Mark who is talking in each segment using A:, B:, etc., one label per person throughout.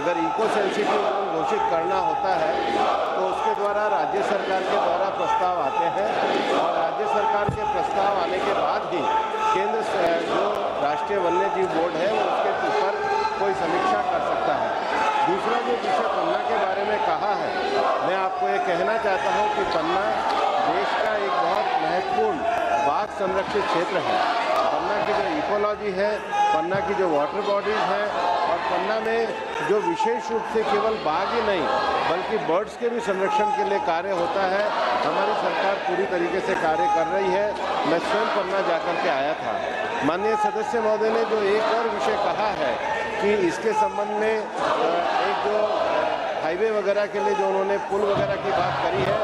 A: अगर eco sensitive zone घोषित करना होता है तो उसके द्वारा राज्य सरकार के द्वारा प्रस्ताव आते हैं और राज्य सरकार के प्रस्ताव आने के बाद ही केंद्र जो राष्ट्रीय वन्य जीव बोर्ड है वो उसके ऊपर कोई समीक्षा कर सकता है। दूसरा जो विषय पन्ना के बारे में कहा है, मैं आपको ये कहना चाहता हूँ कि पन्ना देश का एक बहुत महत्वपूर्ण बाघ संरक्षित क्षेत्र है। पन्ना की जो इकोलॉजी है, पन्ना की जो वाटर बॉडीज़ हैं और पन्ना में जो विशेष रूप से केवल बाघ ही नहीं बल्कि बर्ड्स के भी संरक्षण के लिए कार्य होता है, हमारी सरकार पूरी तरीके से कार्य कर रही है। मैं स्वयं पन्ना जाकर के आया था। माननीय सदस्य महोदय ने जो एक और विषय कहा है कि इसके संबंध में एक जो हाईवे वगैरह के लिए जो उन्होंने पुल वगैरह की बात करी है,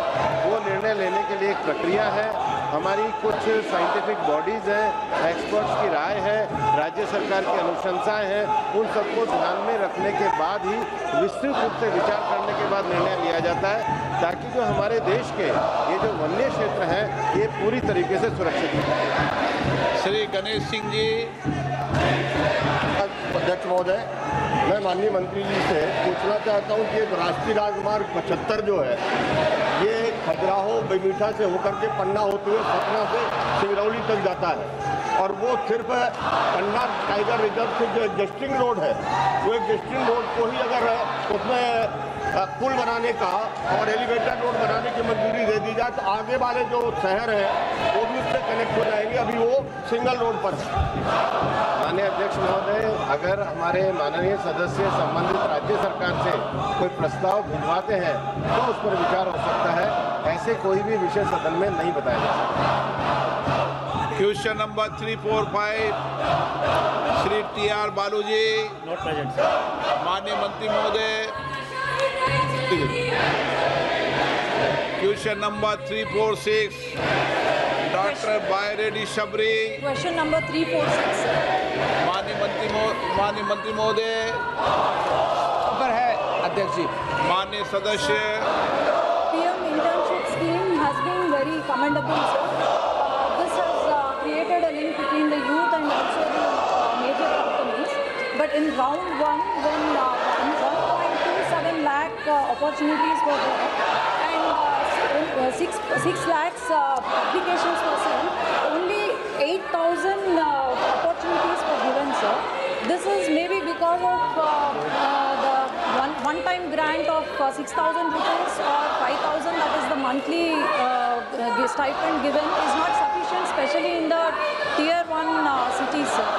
A: वो निर्णय लेने के लिए एक प्रक्रिया है। हमारी कुछ साइंटिफिक बॉडीज़ हैं, एक्सपर्ट्स की राय है, राज्य सरकार की अनुशंसाएं हैं, उन सबको ध्यान में रखने के बाद ही विस्तृत रूप से विचार करने के बाद निर्णय लिया जाता है, ताकि जो हमारे देश के ये जो वन्य क्षेत्र हैं ये पूरी तरीके से सुरक्षित हैं।
B: श्री गणेश सिंह जी।
C: अध्यक्ष महोदय, मैं माननीय मंत्री जी से पूछना चाहता हूं कि राष्ट्रीय राजमार्ग 75 जो है ये खजुराहो बेमीठा से होकर के पन्ना होते हुए सतना से सिंगरौली तक जाता है और वो सिर्फ पन्ना टाइगर रिजर्व से जो एग्जिस्टिंग रोड है वो एग्जिस्टिंग रोड को ही अगर उसमें पुल बनाने का और एलिवेटेड रोड बनाने की मंजूरी दे दी जाए तो आगे वाले जो शहर हैं वो भी उससे कनेक्ट हो जाएंगे। अभी वो सिंगल रोड पर है।
A: माननीय अध्यक्ष महोदय, अगर हमारे माननीय सदस्य संबंधित राज्य सरकार से कोई प्रस्ताव भिजवाते हैं तो उस पर विचार हो सकता है। ऐसे कोई भी विषय सदन में नहीं बताया जा सकता।
B: क्वेश्चन नंबर 345 श्री TR बालू जी।
D: Not present.
B: माननीय मंत्री महोदय। Question number 346 doctor Byreddy Shabari.
E: Question number 346
B: माननीय मंत्री महोदय।
D: ऊपर है अध्यक्ष जी।
B: माननीय सदस्य।
E: PM internship scheme has been very commendable, sir. This has created a link between the youth and also the major companies. But in round one, when 1.27 lakh opportunities were there and 6 lakhs applications were sent, only 8,000 opportunities were given, sir. This is maybe because of the one-time grant of 6,000 rupees or 5,000, that is the monthly stipend given, is not sufficient, especially in the tier 1 cities, sir.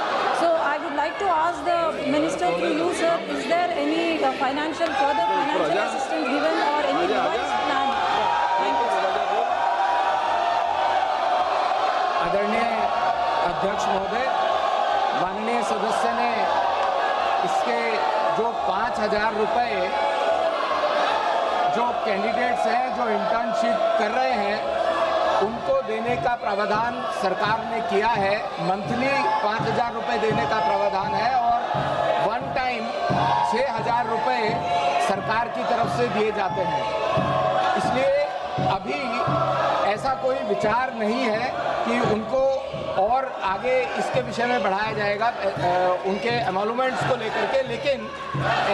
E: So I would like to ask the minister through you, sir, is there any further financial assistance given or any revised plan? Thank you, sir.
D: आदरणीय अध्यक्ष महोदय, माननीय सदस्य ने इसके जो 5,000 रुपये जो कैंडिडेट्स हैं जो इंटर्नशिप कर रहे हैं उनको देने का प्रावधान सरकार ने किया है। मंथली 5,000 रुपये देने का प्रावधान है और वन टाइम 6,000 रुपये सरकार की तरफ से दिए जाते हैं। इसलिए अभी ऐसा कोई विचार नहीं है कि उनको और आगे इसके विषय में बढ़ाया जाएगा उनके एमोलूमेंट्स को लेकर के, लेकिन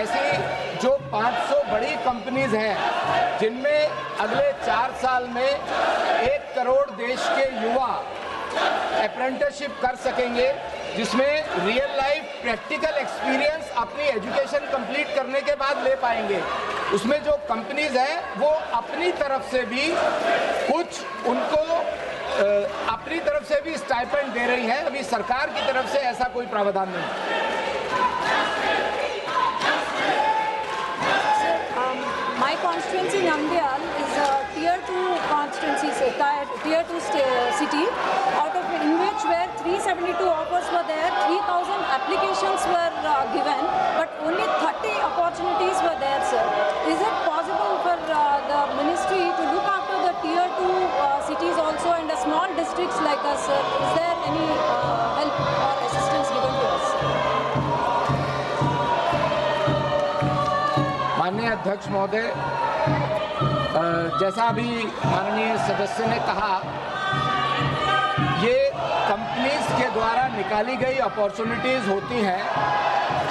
D: ऐसी जो 500 बड़ी कंपनीज हैं जिनमें अगले 4 साल में 1 करोड़ देश के युवा अप्रेंटिसशिप कर सकेंगे, जिसमें रियल लाइफ प्रैक्टिकल एक्सपीरियंस अपनी एजुकेशन कंप्लीट करने के बाद ले पाएंगे, उसमें जो कंपनीज हैं वो अपनी तरफ से भी कुछ उनको अपनी तरफ से भी स्टाइपेंड दे रही है। अभी सरकार की तरफ से ऐसा कोई प्रावधान नहीं।
E: My constituency Namdiyal is a tier 2 constituency, tier 2 city, out of in which where 372 offers were there, 3,000 applications were given, but only 30 opportunities were there, sir. Is it possible for the ministry to look after the tier 2 cities also and the small districts like us, sir? Is there any help or assistance given to us?
D: माननीय अध्यक्ष महोदय, जैसा अभी माननीय सदस्य ने कहा, ये कंपनीज के द्वारा निकाली गई अपॉर्चुनिटीज़ होती हैं,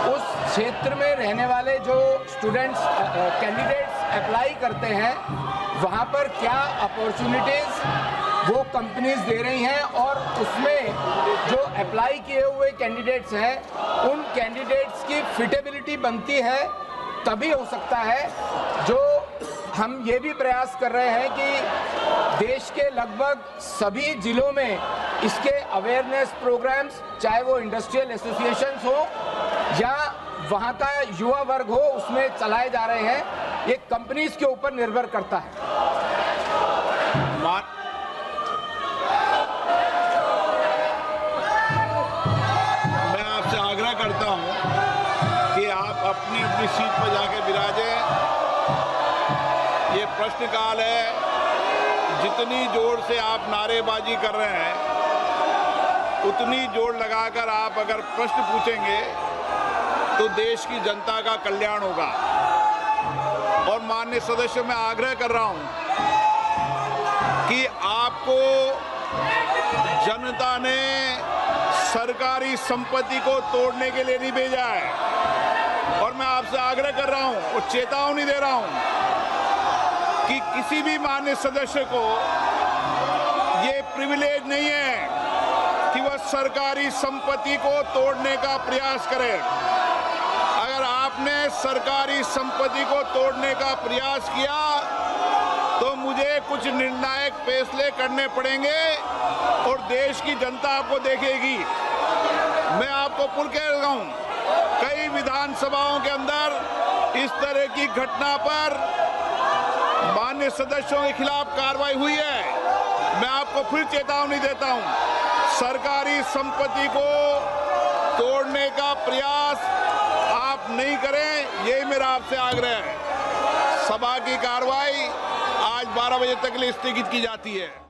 D: उस क्षेत्र में रहने वाले जो स्टूडेंट्स कैंडिडेट्स अप्लाई करते हैं, वहाँ पर क्या अपॉर्चुनिटीज़ वो कंपनीज दे रही हैं और उसमें जो अप्लाई किए हुए कैंडिडेट्स हैं उन कैंडिडेट्स की फिटेबिलिटी बनती है, तभी हो सकता है। जो हम ये भी प्रयास कर रहे हैं कि देश के लगभग सभी जिलों में इसके अवेयरनेस प्रोग्राम्स, चाहे वो इंडस्ट्रियल एसोसिएशंस हो या वहाँ का युवा वर्ग हो, उसमें चलाए जा रहे हैं। ये कंपनीज के ऊपर निर्भर करता है।
B: मैं आपसे आग्रह करता हूं कि आप अपनी अपनी सीट पर जाके विराजें। ये प्रश्नकाल है, जितनी जोर से आप नारेबाजी कर रहे हैं उतनी जोर लगाकर आप अगर प्रश्न पूछेंगे तो देश की जनता का कल्याण होगा। और माननीय सदस्यों, मैं आग्रह कर रहा हूं कि आपको जनता ने सरकारी संपत्ति को तोड़ने के लिए नहीं भेजा है। और मैं आपसे आग्रह कर रहा हूं और चेतावनी दे रहा हूं कि किसी भी माननीय सदस्य को ये प्रिविलेज नहीं है कि वह सरकारी संपत्ति को तोड़ने का प्रयास करे। अगर आपने सरकारी संपत्ति को तोड़ने का प्रयास किया तो मुझे कुछ निर्णायक फैसले करने पड़ेंगे और देश की जनता आपको देखेगी। मैं आपको पुनः कह रहा हूं, कई विधानसभाओं के अंदर इस तरह की घटना पर माननीय सदस्यों के खिलाफ कार्रवाई हुई है। मैं आपको फिर चेतावनी देता हूं, सरकारी संपत्ति को तोड़ने का प्रयास आप नहीं करें, यही मेरा आपसे आग्रह है। सभा की कार्रवाई आज 12 बजे तक के लिए स्थगित की जाती है।